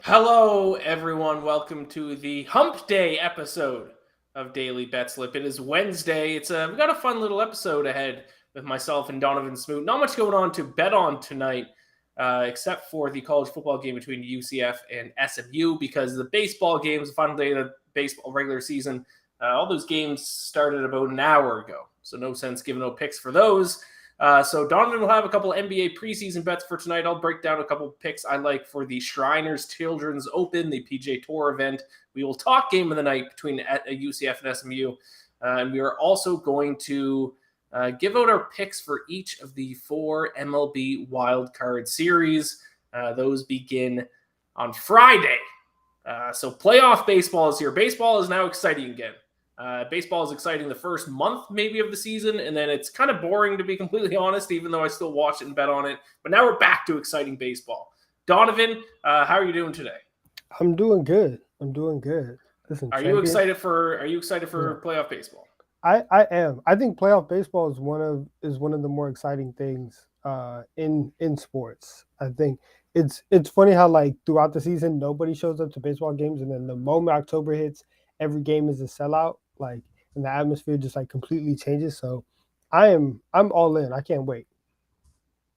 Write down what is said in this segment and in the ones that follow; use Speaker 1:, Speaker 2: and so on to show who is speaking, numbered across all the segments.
Speaker 1: Hello, everyone. Welcome to the Hump Day episode of Daily Betslip. It is Wednesday. We got a fun little episode ahead with myself and Donnavan Smoot. Not much going on to bet on tonight, except for the college football game between UCF and SMU, because the baseball games, the final day of the baseball regular season, all those games started about an hour ago. So no sense giving no picks for those. So Donovan will have a couple NBA preseason bets for tonight. I'll break down a couple picks I like for the Shriners Children's Open, the PJ Tour event. We will talk game of the night between UCF and SMU. And we are also going to give out our picks for each of the 4 MLB Wild Card series. Those begin on Friday. So playoff baseball is here. Baseball is now exciting again. Baseball is exciting the first month maybe of the season, and then it's kind of boring, to be completely honest, even though I still watch it and bet on it. But now we're back to exciting baseball. Donovan, how are you doing today?
Speaker 2: I'm doing good. Listen,
Speaker 1: Are you
Speaker 2: champion.
Speaker 1: excited for
Speaker 2: Yeah,
Speaker 1: playoff baseball?
Speaker 2: I am. I think playoff baseball is one of the more exciting things in sports. I think it's funny how like throughout the season nobody shows up to baseball games, and then the moment October hits, every game is a sellout. Like, and the atmosphere just like completely changes. So I'm all in. I can't wait.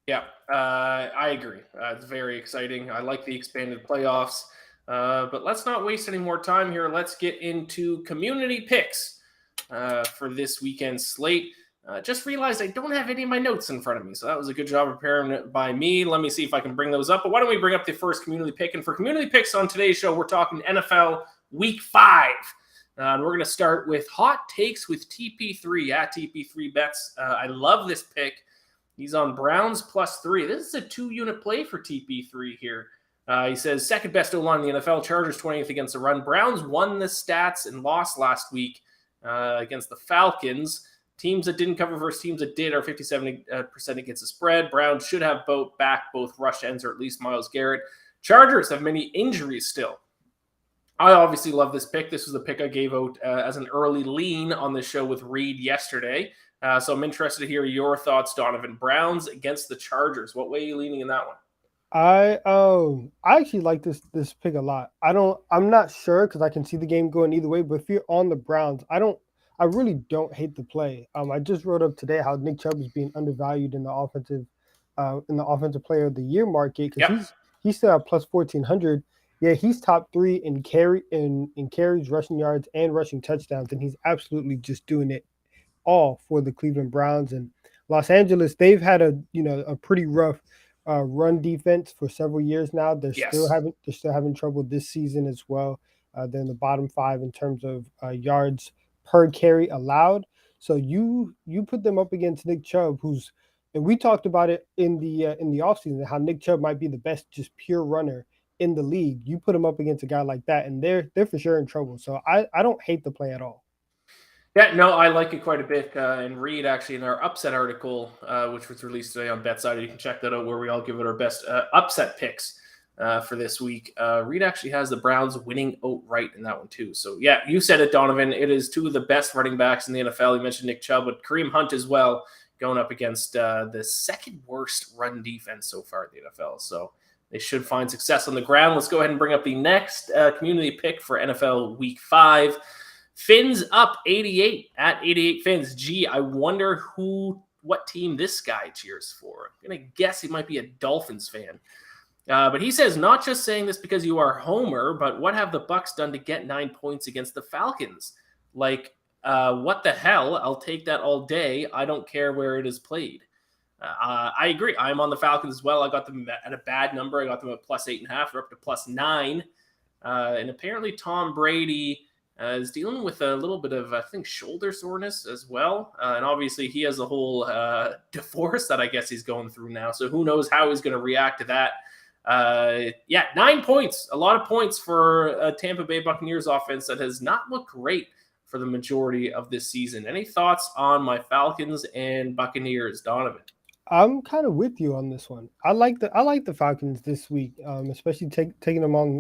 Speaker 1: Yeah, I agree. It's very exciting. I like the expanded playoffs. But let's not waste any more time here. Let's get into community picks for this weekend slate. Just realized I don't have any of my notes in front of me, so that was a good job preparing it by me. Let me see if I can bring those up. But why don't we bring up the first community pick? And for community picks on today's show, we're talking NFL Week 5. And we're going to start with hot takes with TP3 at TP3 Bets. I love this pick. He's on Browns +3. This is a 2-unit play for TP3 here. He says second best O-line in the NFL. Chargers 20th against the run. Browns won the stats and lost last week against the Falcons. Teams that didn't cover versus teams that did are 57% against the spread. Browns should have both rush ends, or at least Myles Garrett. Chargers have many injuries still. I obviously love this pick. This was the pick I gave out as an early lean on the show with Reed yesterday. So I'm interested to hear your thoughts, Donovan. Browns against the Chargers. What way are you leaning in that one?
Speaker 2: I actually like this pick a lot. I'm not sure because I can see the game going either way, but if you're on the Browns, I really don't hate the play. I just wrote up today how Nick Chubb is being undervalued in the offensive player of the year market because
Speaker 1: Yep.
Speaker 2: he's still at plus 1,400. Yeah, he's top 3 in carries, rushing yards, and rushing touchdowns, and he's absolutely just doing it all for the Cleveland Browns. And Los Angeles, they've had a pretty rough run defense for several years now.
Speaker 1: Yes.
Speaker 2: They're still having trouble this season as well. They're in the bottom 5 in terms of yards per carry allowed. So you put them up against Nick Chubb, who's, and we talked about it in the offseason, how Nick Chubb might be the best just pure runner in the league. You put him up against a guy like that, and they're for sure in trouble. So I don't hate the play at all.
Speaker 1: Yeah, no, I like it quite a bit. And Reed, actually, in our upset article, which was released today on BetSided, you can check that out, where we all give it our best upset picks for this week. Reed actually has the Browns winning outright in that one, too. So, yeah, you said it, Donovan. It is 2 of the best running backs in the NFL. You mentioned Nick Chubb, but Kareem Hunt as well, going up against the second worst run defense so far in the NFL. So they should find success on the ground. Let's go ahead and bring up the next community pick for NFL Week 5. Fins up 88 at 88 Fins. Gee, I wonder what team this guy cheers for. I'm going to guess he might be a Dolphins fan. But he says, not just saying this because you are Homer, but what have the Bucks done to get 9 points against the Falcons? Like, what the hell? I'll take that all day. I don't care where it is played. I agree. I'm on the Falcons as well. I got them at a bad number. I got them at +8.5. They're up to +9. And apparently Tom Brady is dealing with a little bit of, I think, shoulder soreness as well. And obviously he has a whole divorce that I guess he's going through now. So who knows how he's going to react to that. 9 points. A lot of points for a Tampa Bay Buccaneers offense that has not looked great for the majority of this season. Any thoughts on my Falcons and Buccaneers, Donovan?
Speaker 2: I'm kind of with you on this one. I like the Falcons this week, especially taking them on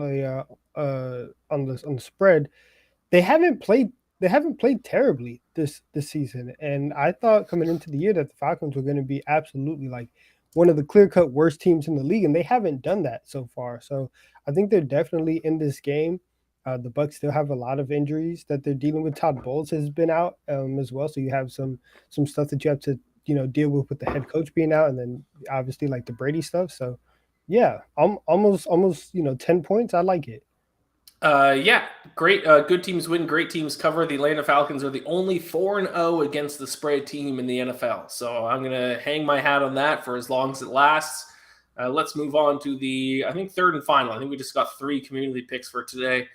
Speaker 2: the spread. They haven't played they haven't played terribly this season, and I thought coming into the year that the Falcons were going to be absolutely like one of the clear-cut worst teams in the league, and they haven't done that so far. So I think they're definitely in this game. The Bucks still have a lot of injuries that they're dealing with. Todd Bowles has been out as well, so you have some stuff that you have to deal with the head coach being out, and then obviously like the Brady stuff. So yeah, I'm almost 10 points. I like it.
Speaker 1: Yeah, great. Good teams win, great teams cover. The Atlanta Falcons are the only 4-0 against the spread team in the NFL. So I'm going to hang my hat on that for as long as it lasts. Let's move on to the, I think, third and final. I think we just got 3 community picks for today.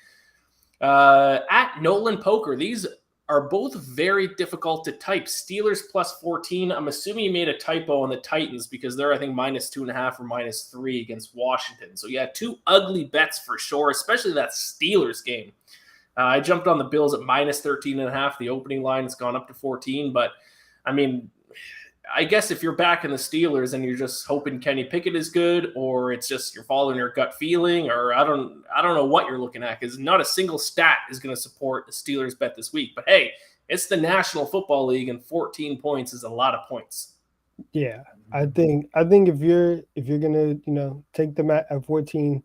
Speaker 1: At Nolan Poker, these are both very difficult to type. Steelers plus 14. I'm assuming you made a typo on the Titans because they're, I think, -2.5 or -3 against Washington. So, yeah, 2 ugly bets for sure, especially that Steelers game. I jumped on the Bills at -13.5. The opening line has gone up to 14. But, I mean, I guess if you're back in the Steelers and you're just hoping Kenny Pickett is good, or it's just you're following your gut feeling, or I don't know what you're looking at, because not a single stat is going to support the Steelers bet this week. But hey, it's the National Football League, and 14 points is a lot of points.
Speaker 2: Yeah, I think if you're gonna take them at 14,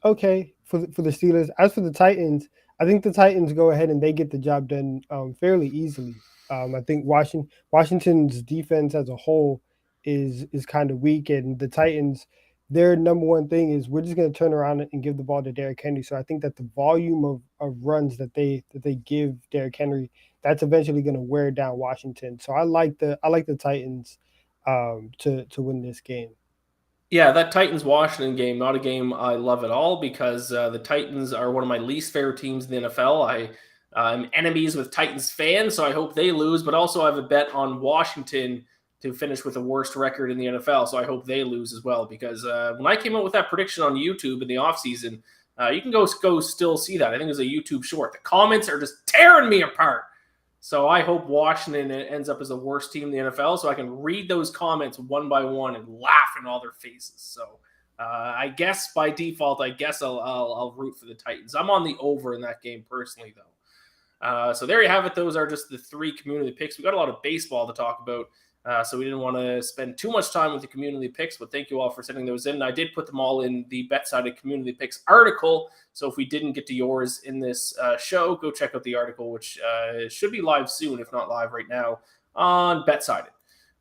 Speaker 2: okay, for the Steelers. As for the Titans, I think the Titans go ahead and they get the job done fairly easily. I think Washington's defense as a whole is kind of weak, and the Titans, their number one thing is we're just going to turn around and give the ball to Derrick Henry. So I think that the volume of runs that they give Derrick Henry, that's eventually going to wear down Washington. So I like the Titans to win this game.
Speaker 1: Yeah, that Titans-Washington game, not a game I love at all because the Titans are one of my least favorite teams in the NFL. I'm enemies with Titans fans, so I hope they lose, but also I have a bet on Washington to finish with the worst record in the NFL, so I hope they lose as well because when I came out with that prediction on YouTube in the offseason, you can go still see that. I think it was a YouTube short. The comments are just tearing me apart. So I hope Washington ends up as the worst team in the NFL so I can read those comments one by one and laugh in all their faces. So I guess by default, I'll root for the Titans. I'm on the over in that game personally, though. So there you have it. Those are just the 3 community picks. We got a lot of baseball to talk about. So we didn't want to spend too much time with the community picks, but thank you all for sending those in. I did put them all in the BetSided community picks article. So if we didn't get to yours in this show, go check out the article, which should be live soon, if not live right now, on BetSided.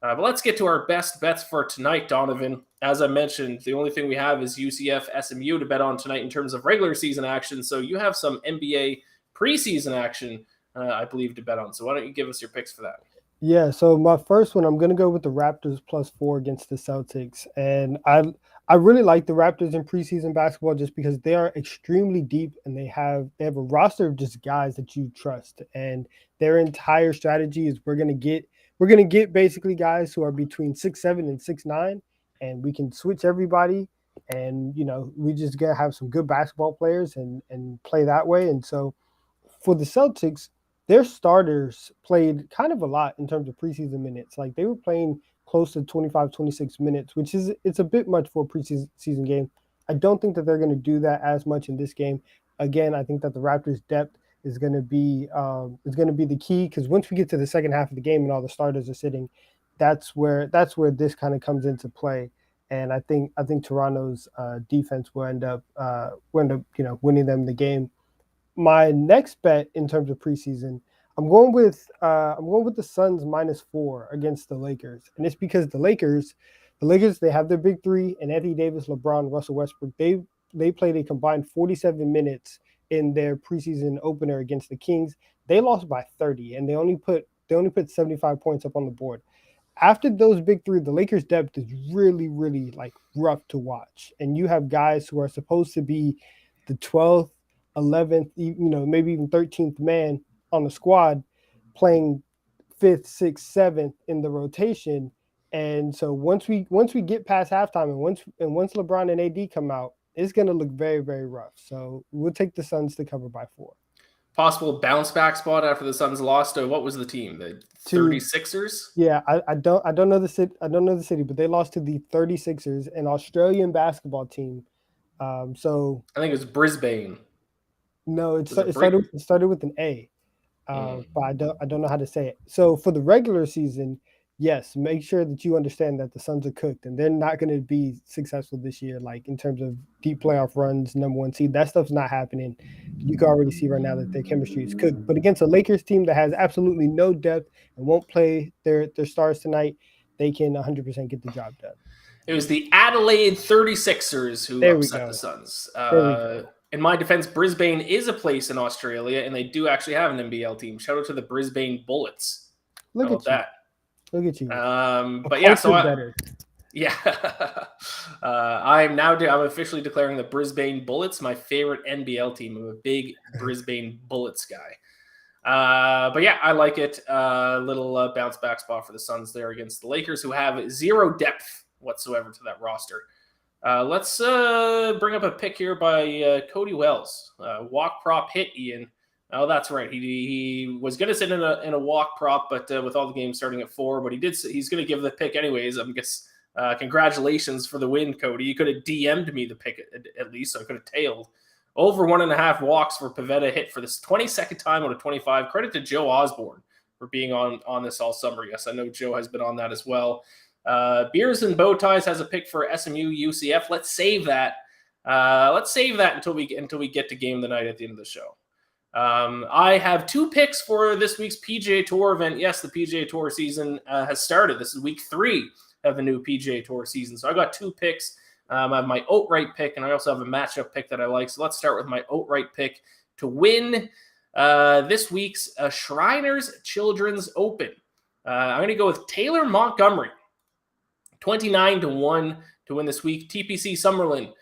Speaker 1: But let's get to our best bets for tonight, Donovan. As I mentioned, the only thing we have is UCF SMU to bet on tonight in terms of regular season action. So you have some NBA preseason action, I believe, to bet on. So why don't you give us your picks for that?
Speaker 2: Yeah, so my first one, I'm gonna go with the Raptors +4 against the Celtics, and I really like the Raptors in preseason basketball just because they are extremely deep and they have a roster of just guys that you trust, and their entire strategy is we're gonna get basically guys who are between 6'7" and 6'9", and we can switch everybody, and we just gonna have some good basketball players and play that way, and so for the Celtics, their starters played kind of a lot in terms of preseason minutes. Like they were playing close to 25, 26 minutes, which it's a bit much for a preseason game. I don't think that they're going to do that as much in this game. Again, I think that the Raptors' depth is going to be the key because once we get to the second half of the game and all the starters are sitting, that's where this kind of comes into play. And I think Toronto's defense will end up winning them the game. My next bet in terms of preseason, I'm going with the Suns -4 against the Lakers, and it's because the Lakers they have their big 3 and Anthony Davis, LeBron, Russell Westbrook. They played a combined 47 minutes in their preseason opener against the Kings. They lost by 30, and they only put 75 points up on the board. After those big 3, the Lakers' depth is really, really like rough to watch, and you have guys who are supposed to be the 12th, 11th, maybe even 13th man on the squad playing 5th, 6th, 7th in the rotation. And so once we get past halftime and once LeBron and AD come out, it's going to look very, very rough. So we'll take the Suns to cover by 4.
Speaker 1: Possible bounce back spot after the Suns lost to what was the team? The 36ers?
Speaker 2: Yeah, I don't know the city. I don't know the city, but they lost to the 36ers, an Australian basketball team. So
Speaker 1: I think it was Brisbane.
Speaker 2: No, it started with an A, but I don't know how to say it. So for the regular season, yes, make sure that you understand that the Suns are cooked and they're not going to be successful this year, like in terms of deep playoff runs, number one seed. That stuff's not happening. You can already see right now that their chemistry is cooked. But against a Lakers team that has absolutely no depth and won't play their stars tonight, they can 100% get the job done.
Speaker 1: It was the Adelaide 36ers who
Speaker 2: There we
Speaker 1: upset
Speaker 2: go.
Speaker 1: the Suns.
Speaker 2: There we go.
Speaker 1: In my defense, Brisbane is a place in Australia, and they do actually have an NBL team. Shout out to the Brisbane Bullets.
Speaker 2: Look
Speaker 1: How
Speaker 2: at
Speaker 1: about
Speaker 2: you.
Speaker 1: that?
Speaker 2: Look at you.
Speaker 1: But yeah, so
Speaker 2: better.
Speaker 1: Yeah. I'm officially declaring the Brisbane Bullets my favorite NBL team. I'm a big Brisbane Bullets guy. But yeah, I like it. Little bounce back spot for the Suns there against the Lakers, who have zero depth whatsoever to that roster. Let's bring up a pick here by Cody Wells. Walk prop hit, Ian. Oh, that's right. He was going to sit in a walk prop, but with all the games starting at 4, but he's going to give the pick anyways. I guess congratulations for the win, Cody. You could have DM'd me the pick at least, so I could have tailed. Over 1.5 walks for Pavetta hit for this 22nd time out of 25. Credit to Joe Osborne for being on this all summer. Yes, I know Joe has been on that as well. Beers and Bow Ties has a pick for SMU UCF. Let's save that. Until we get to game of the night at the end of the show. I have 2 picks for this week's PGA Tour event. Yes, the PGA Tour season has started. This is week 3 of the new PGA Tour season. So I got 2 picks. I have my outright pick, and I also have a matchup pick that I like. So let's start with my outright pick to win this week's Shriners Children's Open. I'm going to go with Taylor Montgomery, 29-1 to win this week. TPC Summerlin,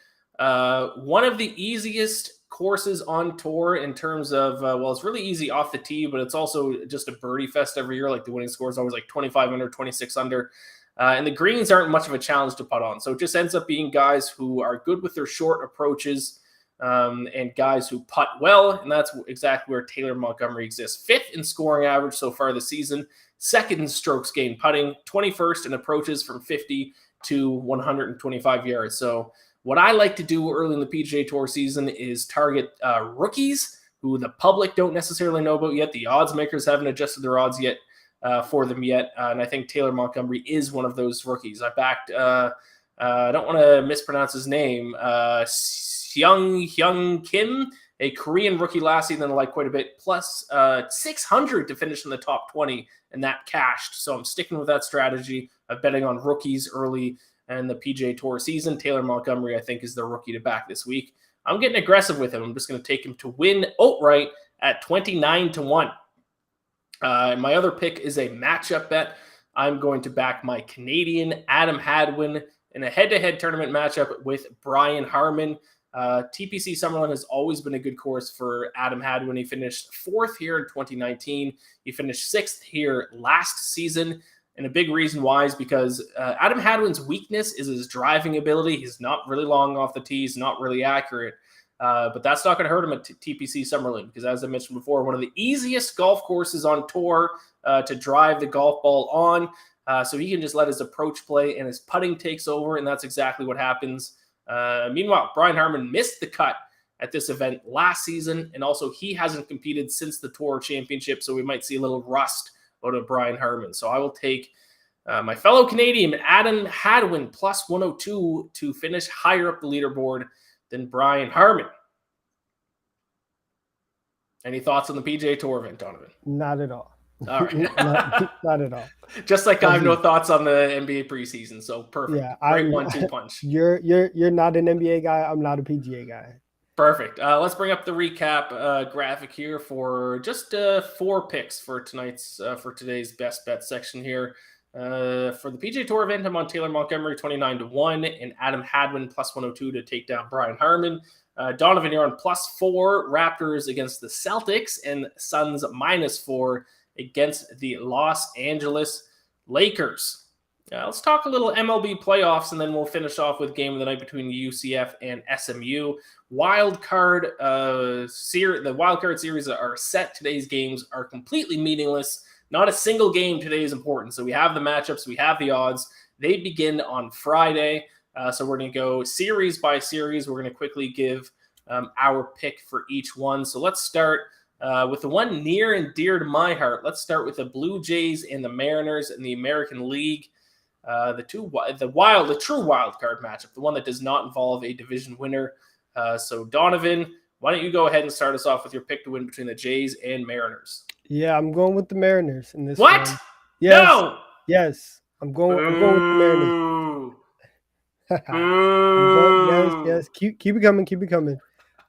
Speaker 1: one of the easiest courses on tour in terms of, it's really easy off the tee, but it's also just a birdie fest every year. Like the winning score is always like 25 under, 26 under. And the greens aren't much of a challenge to putt on. So it just ends up being guys who are good with their short approaches and guys who putt well. And that's exactly where Taylor Montgomery exists. 5th in scoring average so far this season, 2nd in strokes gained putting, 21st in approaches from 50 to 125 yards. So what I like to do early in the PGA Tour season is target rookies who the public don't necessarily know about yet. The odds makers haven't adjusted their odds yet for them yet. And I think Taylor Montgomery is one of those rookies. I backed, I don't want to mispronounce his name, Hyung Kim, a Korean rookie last season I like quite a bit, plus 600 to finish in the top 20, and that cashed. So I'm sticking with that strategy of betting on rookies early in the PGA Tour season. Taylor Montgomery, I think, is the rookie to back this week. I'm getting aggressive with him. I'm just going to take him to win outright at 29-1. My other pick is a matchup bet. I'm going to back my Canadian Adam Hadwin in a head-to-head tournament matchup with Brian Harman. TPC Summerlin has always been a good course for Adam Hadwin. He finished 4th here in 2019. He finished 6th here last season. And a big reason why is because Adam Hadwin's weakness is his driving ability. He's not really long off the tee. He's not really accurate. But that's not going to hurt him at TPC Summerlin because, as I mentioned before, one of the easiest golf courses on tour to drive the golf ball on. So he can just let his approach play and his putting takes over, and that's exactly what happens. Meanwhile, Brian Harman missed the cut at this event last season, and also he hasn't competed since the Tour Championship, so we might see a little rust out of Brian Harman. So I will take my fellow Canadian, Adam Hadwin, plus 102 to finish higher up the leaderboard than Brian Harman. Any thoughts on the PGA Tour event, Donnavan?
Speaker 2: Not at all.
Speaker 1: All right.
Speaker 2: not at all.
Speaker 1: Just like I have no thoughts on the NBA preseason, so perfect.
Speaker 2: Yeah,
Speaker 1: great 1-2 punch.
Speaker 2: You're not an NBA guy. I'm not a PGA guy.
Speaker 1: Perfect. Let's bring up the recap graphic here for just 4 picks for today's best bet section here. For the PGA Tour event, I'm on Taylor Montgomery 29-1 and Adam Hadwin plus 102 to take down Brian Harman. Donnavan, you're on plus 4 Raptors against the Celtics and Suns minus 4 against the Los Angeles Lakers. Let's talk a little MLB playoffs, and then we'll finish off with game of the night between the UCF and SMU. Wild Card the Wild Card series are set. Today's games are completely meaningless. Not a single game today is important. So we have the matchups, we have the odds. They begin on Friday. So we're going to go series by series. We're going to quickly give our pick for each one. So let's start With the one near and dear to my heart, let's start with the Blue Jays and the Mariners in the American League. The true wild card matchup, the one that does not involve a division winner. So Donovan, why don't you go ahead and start us off with your pick to win between the Jays and Mariners?
Speaker 2: Yeah, I'm going with the Mariners in this
Speaker 1: What?
Speaker 2: one. Yes,
Speaker 1: No!
Speaker 2: yes, I'm going with the Mariners. I'm going. Yes. Keep it coming.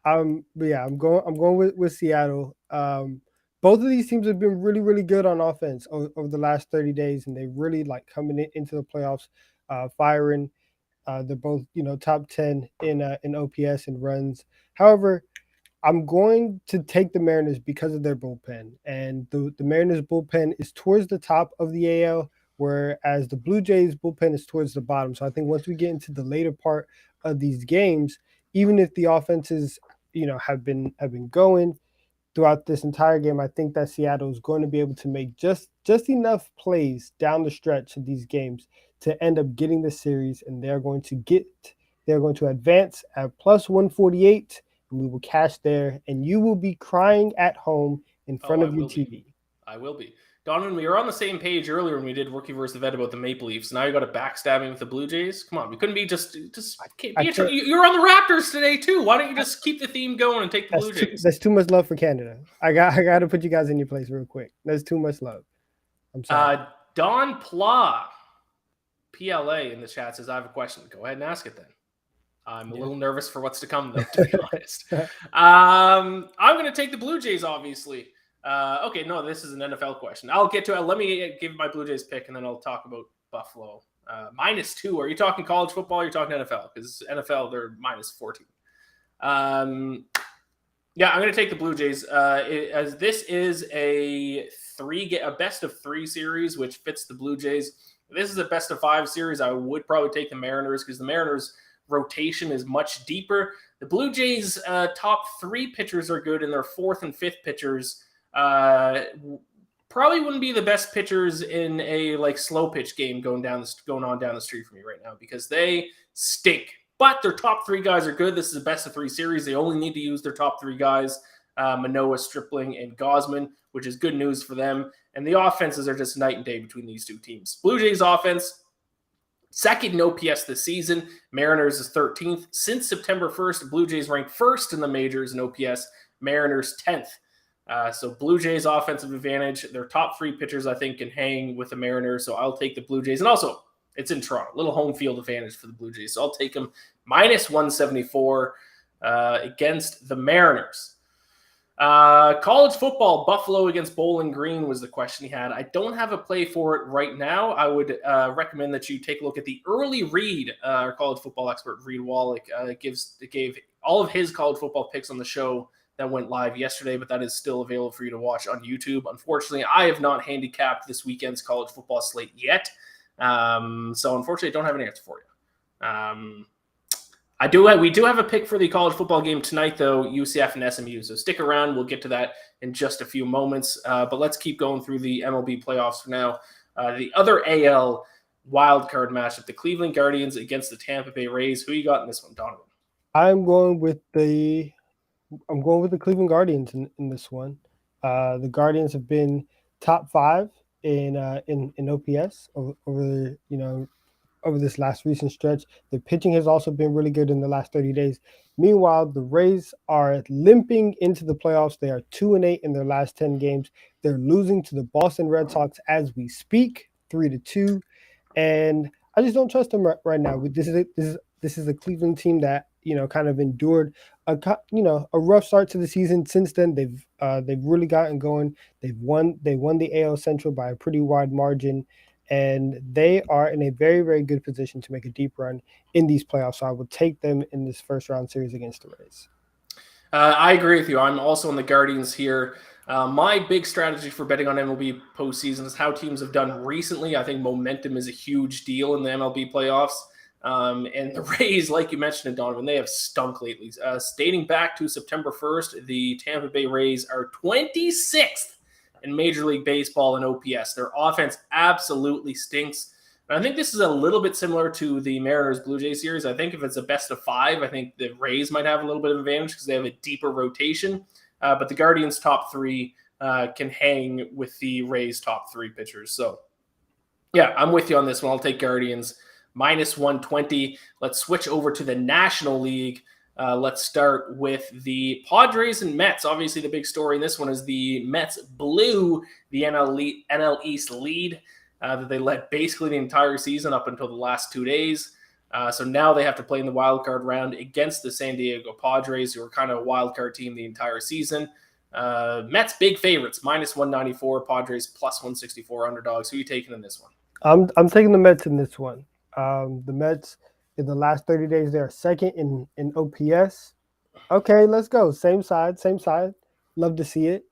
Speaker 2: But yeah, I'm going with Seattle. Both of these teams have been really, really good on offense over the last 30 days, and they really like coming into the playoffs, firing. They're both, top 10 in OPS and runs. However, I'm going to take the Mariners because of their bullpen, and the Mariners bullpen is towards the top of the AL, whereas the Blue Jays bullpen is towards the bottom. So I think once we get into the later part of these games, even if the offenses, have been going throughout this entire game, I think that Seattle is going to be able to make just enough plays down the stretch of these games to end up getting the series, and they're going to advance at plus 148, and we will cash there, and you will be crying at home in front of your TV.
Speaker 1: I will be. Donovan, we were on the same page earlier when we did Rookie versus the Vet about the Maple Leafs. Now you got a backstabbing with the Blue Jays. Come on, we couldn't be you're on the Raptors today too. Why don't you just keep the theme going and take the Blue Jays?
Speaker 2: That's too much love for Canada. I got to put you guys in your place real quick. That's too much love. I'm sorry.
Speaker 1: Don Pla, PLA in the chat says, I have a question. Go ahead and ask it then. I'm a little nervous for what's to come, though, to be honest. I'm going to take the Blue Jays, obviously. Okay, no, this is an NFL question. I'll get to it. Let me give my Blue Jays pick, and then I'll talk about Buffalo. -2. Are you talking college football or are you talking NFL? Because NFL, they're -14. Yeah, I'm going to take the Blue Jays. As this is a best of 3 series, which fits the Blue Jays. If this is a best of 5 series, I would probably take the Mariners because the Mariners' rotation is much deeper. The Blue Jays' top 3 pitchers are good, and their 4th and 5th pitchers probably wouldn't be the best pitchers in a slow pitch game going on down the street from me right now because they stink. But their top 3 guys are good. This is a best of 3 series. They only need to use their top 3 guys, Manoah, Stripling, and Gosman, which is good news for them. And the offenses are just night and day between these 2 teams. Blue Jays offense, 2nd in OPS this season. Mariners is 13th. Since September 1st, the Blue Jays ranked 1st in the majors in OPS. Mariners 10th. So Blue Jays offensive advantage. Their top 3 pitchers, I think, can hang with the Mariners. So I'll take the Blue Jays. And also, it's in Toronto. Little home field advantage for the Blue Jays. So I'll take them -174 against the Mariners. College football, Buffalo against Bowling Green was the question he had. I don't have a play for it right now. I would recommend that you take a look at the early read. Our college football expert, Reed Wallach, gave all of his college football picks on the show that went live yesterday, but that is still available for you to watch on YouTube. Unfortunately, I have not handicapped this weekend's college football slate yet. So unfortunately, I don't have an answer for you. We do have a pick for the college football game tonight, though, UCF and SMU. So stick around. We'll get to that in just a few moments. But let's keep going through the MLB playoffs for now. The other AL wild card matchup, the Cleveland Guardians against the Tampa Bay Rays. Who you got in this one, Donovan?
Speaker 2: I'm going with the Cleveland Guardians in this one. The Guardians have been top 5 in OPS over this last recent stretch. The pitching has also been really good in the last 30 days. Meanwhile, the Rays are limping into the playoffs. They are 2-8 in their last 10 games. They're losing to the Boston Red Sox as we speak, 3-2. And I just don't trust them right now. This is a Cleveland team that kind of endured a rough start to the season. Since then, they've really gotten going. They won the AL Central by a pretty wide margin, and they are in a very, very good position to make a deep run in these playoffs. So I will take them in this first round series against the Rays.
Speaker 1: I agree with you. I'm also on the Guardians here. My big strategy for betting on MLB postseason is how teams have done recently. I think momentum is a huge deal in the MLB playoffs. And the Rays, like you mentioned, Donovan, they have stunk lately. Dating back to September 1st, the Tampa Bay Rays are 26th in Major League Baseball in OPS. Their offense absolutely stinks. And I think this is a little bit similar to the Mariners Blue Jays series. I think if it's a best of 5, I think the Rays might have a little bit of advantage because they have a deeper rotation. but the Guardians' top three can hang with the Rays' top three pitchers. So, yeah, I'm with you on this one. I'll take Guardians minus 120. Let's switch over to the National League. Let's start with the Padres and Mets. Obviously, the big story in this one is the Mets blew the NL East lead that they led basically the entire season up until the last 2 days. So now they have to play in the wild card round against the San Diego Padres, who are kind of a wild card team the entire season. Mets big favorites, minus 194, Padres plus 164 underdogs. Who are you taking in this one?
Speaker 2: I'm taking the Mets in this one. The Mets in the last 30 days, they are second in OPS. Okay, let's go. Same side. Love to see it.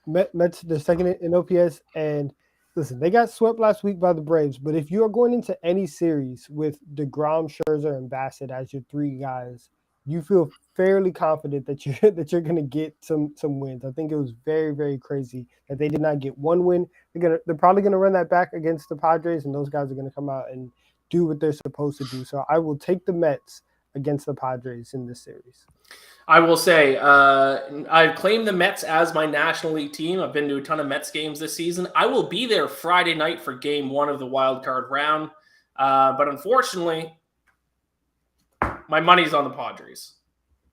Speaker 2: Mets, they're second in OPS. And listen, they got swept last week by the Braves. But if you are going into any series with DeGrom, Scherzer, and Bassett as your three guys, you feel fairly confident that you're going to get some wins. I think it was very, very crazy that they did not get one win. They're probably going to run that back against the Padres, and those guys are going to come out and do what they're supposed to do. So I will take the Mets against the Padres in this series.
Speaker 1: I will say I've claimed the Mets as my National League team. I've been to a ton of Mets games this season. I will be there Friday night for game 1 of the wild card round. But unfortunately, my money's on the Padres.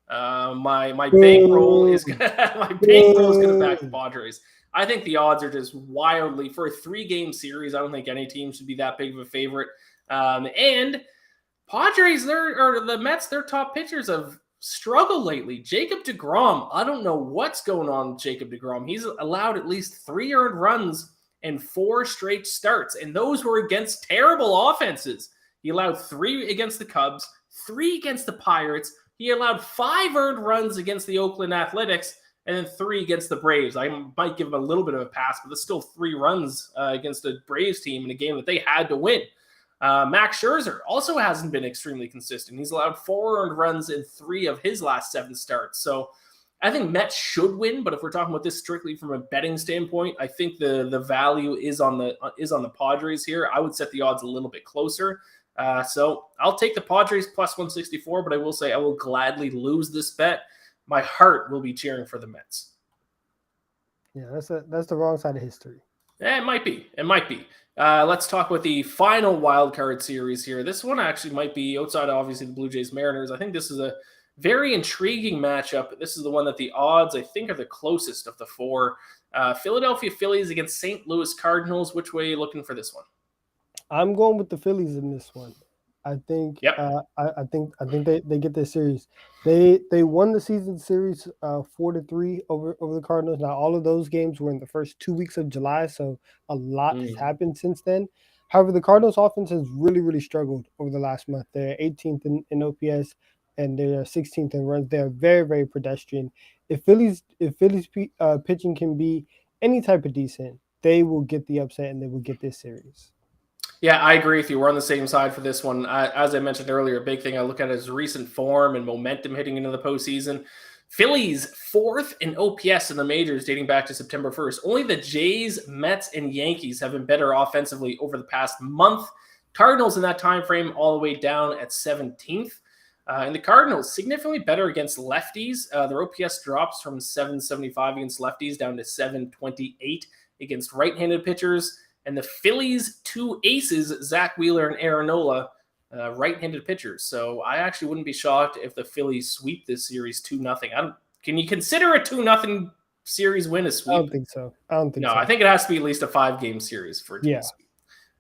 Speaker 1: My bankroll is going to back the Padres. I think the odds are just wildly for a 3-game series. I don't think any team should be that big of a favorite. And Padres, the Mets, their top pitchers have struggled lately. Jacob deGrom, I don't know what's going on with Jacob deGrom. He's allowed at least 3 earned runs in 4 straight starts, and those were against terrible offenses. He allowed 3 against the Cubs, 3 against the Pirates. He allowed 5 earned runs against the Oakland Athletics, and then 3 against the Braves. I might give him a little bit of a pass, but there's still 3 runs against the Braves team in a game that they had to win. Max Scherzer also hasn't been extremely consistent. He's allowed 4 earned runs in 3 of his last 7 starts. So I think Mets should win, but if we're talking about this strictly from a betting standpoint, I think the value is on the Padres here. I would set the odds a little bit closer. So I'll take the Padres plus 164, but I will say I will gladly lose this bet. My heart will be cheering for the Mets.
Speaker 2: Yeah, that's the wrong side of history.
Speaker 1: It might be. Let's talk about the final wild card series here. This one actually might be outside of obviously the Blue Jays Mariners. I think this is a very intriguing matchup. This is the one that the odds I think are the closest of the 4. Philadelphia Phillies against St. Louis Cardinals. Which way are you looking for this one?
Speaker 2: I'm going with the Phillies in this one. I think.
Speaker 1: Yep.
Speaker 2: I think they get this series. They won the season series 4-3 over the Cardinals. Now all of those games were in the first 2 weeks of July, so a lot has happened since then. However, the Cardinals offense has really struggled over the last month. They're 18th in OPS and they're 16th in runs. They're very, very pedestrian. If Phillies pitching can be any type of decent, they will get the upset and they will get this series.
Speaker 1: Yeah, I agree with you. We're on the same side for this one. As I mentioned earlier, a big thing I look at is recent form and momentum heading into the postseason. Phillies 4th in OPS in the majors dating back to September 1st. Only the Jays, Mets, and Yankees have been better offensively over the past month. Cardinals in that time frame all the way down at 17th. And the Cardinals significantly better against lefties. Their OPS drops from 775 against lefties down to 728 against right-handed pitchers. And the Phillies' 2 aces, Zach Wheeler and Aaron Nola, right-handed pitchers. So I actually wouldn't be shocked if the Phillies sweep this series 2-0. Can you consider a 2-0 series win a sweep?
Speaker 2: I don't think so.
Speaker 1: No, I think it has to be at least a 5-game series for it to be a sweep.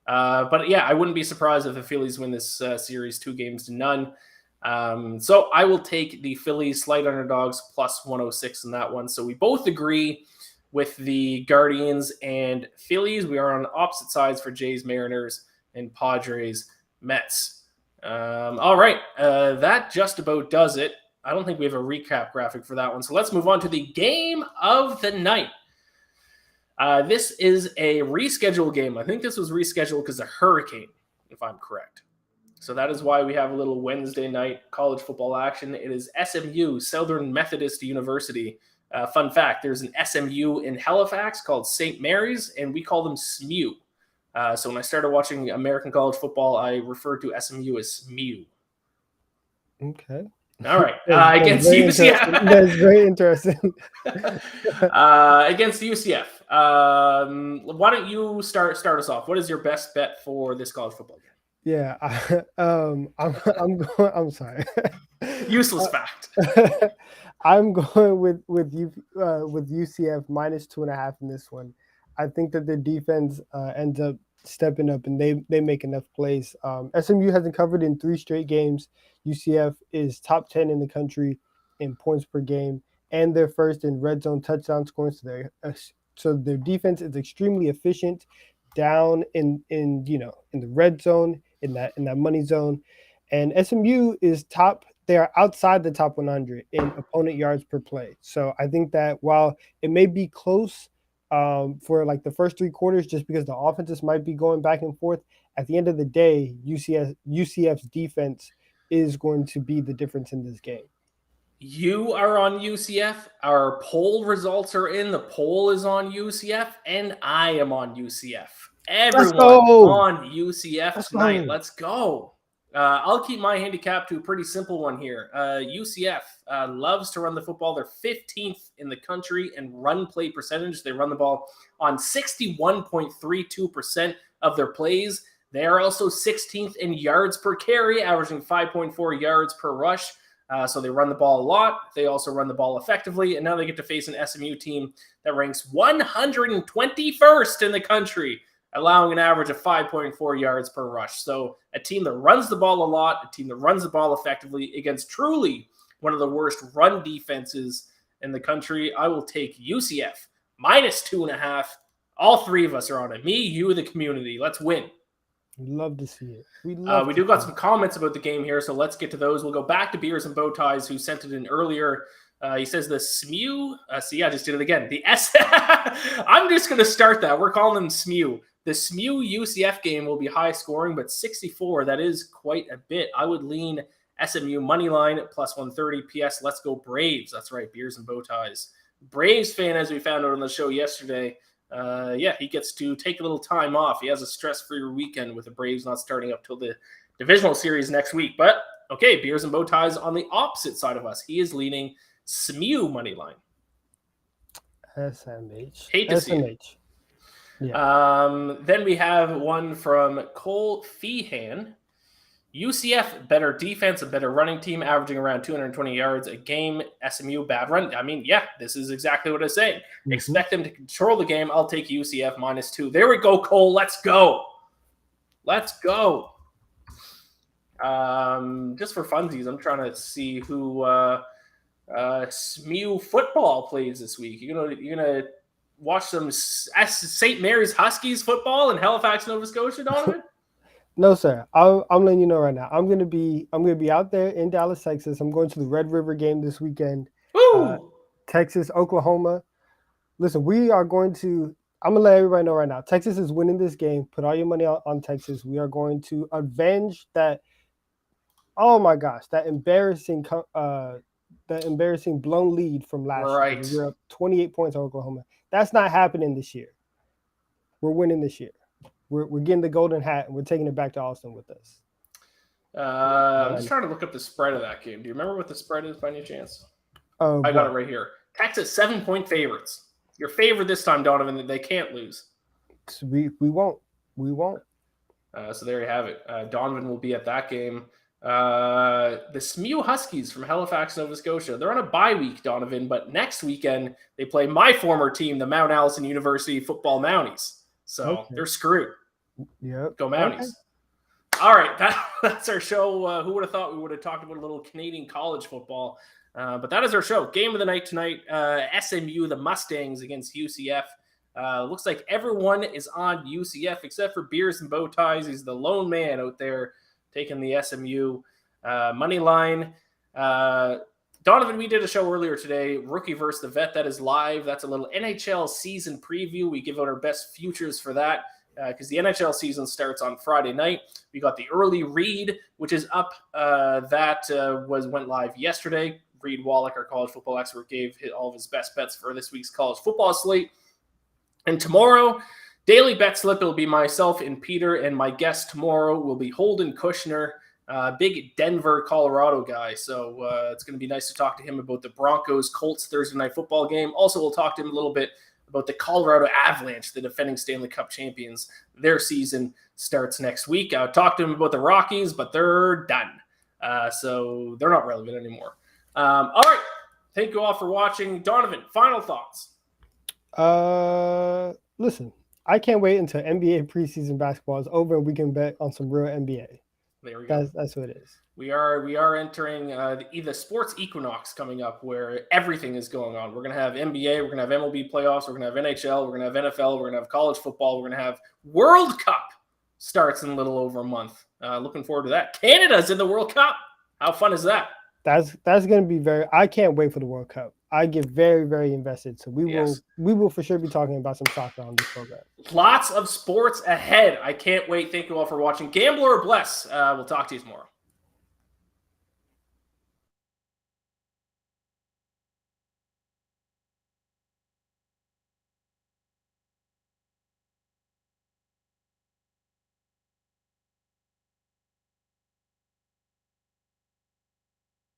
Speaker 1: But yeah, I wouldn't be surprised if the Phillies win this series 2-0. So I will take the Phillies slight underdogs plus 106 in that one. So we both agree with the Guardians and Phillies. We are on opposite sides for Jays, Mariners, and Padres, Mets. All right, that just about does it. I don't think we have a recap graphic for that one. So let's move on to the game of the night. This is a rescheduled game. I think this was rescheduled because of hurricane, if I'm correct. So that is why we have a little Wednesday night college football action. It is SMU, Southern Methodist University. Fun fact, there's an SMU in Halifax called St. Mary's, and we call them SMU. So when I started watching American college football, I referred to SMU as SMU.
Speaker 2: Okay.
Speaker 1: All right.
Speaker 2: That's
Speaker 1: Against
Speaker 2: very interesting. That's
Speaker 1: UCF.
Speaker 2: very interesting.
Speaker 1: Against UCF. Why don't you start us off? What is your best bet for this college football game?
Speaker 2: Yeah, I'm going. I'm sorry.
Speaker 1: Useless fact.
Speaker 2: I'm going with UCF minus 2.5 in this one. I think that their defense ends up stepping up and they make enough plays. SMU hasn't covered in 3 straight games. UCF is top 10 in the country in points per game, and they're first in red zone touchdown scoring. So their defense is extremely efficient down in the red zone, in that money zone. And SMU is top. They are outside the top 100 in opponent yards per play. So I think that while it may be close for like the first 3 quarters, just because the offenses might be going back and forth, at the end of the day, UCF's defense is going to be the difference in this game.
Speaker 1: You are on UCF. Our poll results are in. The poll is on UCF, and I am on UCF. Everyone on UCF tonight. Let's go. I'll keep my handicap to a pretty simple one here. UCF loves to run the football. They're 15th in the country in run play percentage. They run the ball on 61.32% of their plays. They are also 16th in yards per carry, averaging 5.4 yards per rush. So they run the ball a lot. They also run the ball effectively. And now they get to face an SMU team that ranks 121st in the country, allowing an average of 5.4 yards per rush. So a team that runs the ball a lot, a team that runs the ball effectively against truly one of the worst run defenses in the country. I will take UCF minus 2.5. All 3 of us are on it. Me, you, the community. Let's win.
Speaker 2: We'd love to see it.
Speaker 1: We do got some comments about the game here, so let's get to those. We'll go back to Beers and Bowties, who sent it in earlier. He says the SMU. See, I just did it again. The S. I'm just going to start that. We're calling them SMU. The SMU UCF game will be high scoring, but 64. That is quite a bit. I would lean SMU money line at plus 130. PS. Let's go Braves. That's right. Beers and Bowties. Braves fan, as we found out on the show yesterday. He gets to take a little time off. He has a stress-free weekend with the Braves not starting up till the divisional series next week. But, okay, Beers and Bowties on the opposite side of us. He is leaning SMU money line.
Speaker 2: SMH.
Speaker 1: Hate to see it. Yeah. Then we have one from Cole Feehan. UCF, better defense, a better running team, averaging around 220 yards a game. SMU, bad run. I mean, yeah, this is exactly what I was saying. Mm-hmm. Expect them to control the game. I'll take UCF minus 2. There we go, Cole. Let's go. Let's go. Just for funsies, I'm trying to see who SMU football plays this week. You're gonna watch some St. Mary's Huskies football in Halifax, Nova Scotia, Donovan?
Speaker 2: No, sir. I'm letting you know right now. I'm gonna be out there in Dallas, Texas. I'm going to the Red River game this weekend. Texas, Oklahoma. Listen, we are going to. I'm gonna let everybody know right now. Texas is winning this game. Put all your money on Texas. We are going to avenge that. Oh my gosh, that embarrassing blown lead from last year. We're up 28 points on Oklahoma. That's not happening this year. We're winning this year. We're getting the golden hat, and we're taking it back to Austin with us.
Speaker 1: I'm just trying to look up the spread of that game. Do you remember what the spread is by any chance? I got it right here. Texas 7-point favorites. Your favorite this time, Donovan. They can't lose.
Speaker 2: We won't.
Speaker 1: So there you have it. Donovan will be at that game. The SMU Huskies from Halifax, Nova Scotia. They're on a bye week, Donovan, but next weekend they play my former team, the Mount Allison University Football Mounties. So They're screwed.
Speaker 2: Yep.
Speaker 1: Go Mounties. Okay. All right, that's our show. Who would have thought we would have talked about a little Canadian college football? But that is our show. Game of the night tonight, SMU, the Mustangs against UCF. Looks like everyone is on UCF except for Beers and Bowties. He's the lone man out there taking the SMU money line. Donovan, we did a show earlier today, Rookie versus the Vet. That is live. That's a little NHL season preview. We give out our best futures for that because the NHL season starts on Friday night. We got the early read, which is up. Went live yesterday. Reed Wallach, our college football expert, gave all of his best bets for this week's college football slate. And tomorrow, Daily Betslip, it'll be myself and Peter, and my guest tomorrow will be Holden Kushner. Big Denver, Colorado guy. So it's going to be nice to talk to him about the Broncos-Colts Thursday night football game. Also, we'll talk to him a little bit about the Colorado Avalanche, the defending Stanley Cup champions. Their season starts next week. I'll talk to him about the Rockies, but they're done. So they're not relevant anymore. All right. Thank you all for watching. Donovan, final thoughts.
Speaker 2: Listen, I can't wait until NBA preseason basketball is over and we can bet on some real NBA.
Speaker 1: There we go.
Speaker 2: That's what it is.
Speaker 1: We are entering the sports equinox coming up where everything is going on. We're going to have NBA, we're going to have MLB playoffs, we're going to have NHL, we're going to have NFL, we're going to have college football, we're going to have World Cup starts in a little over a month. Looking forward to that. Canada's in the World Cup. How fun is that?
Speaker 2: That's going to be I can't wait for the World Cup. I get very, very invested. So we will for sure be talking about some soccer on this program.
Speaker 1: Lots of sports ahead. I can't wait. Thank you all for watching. Gambler or bless. We'll talk to you tomorrow.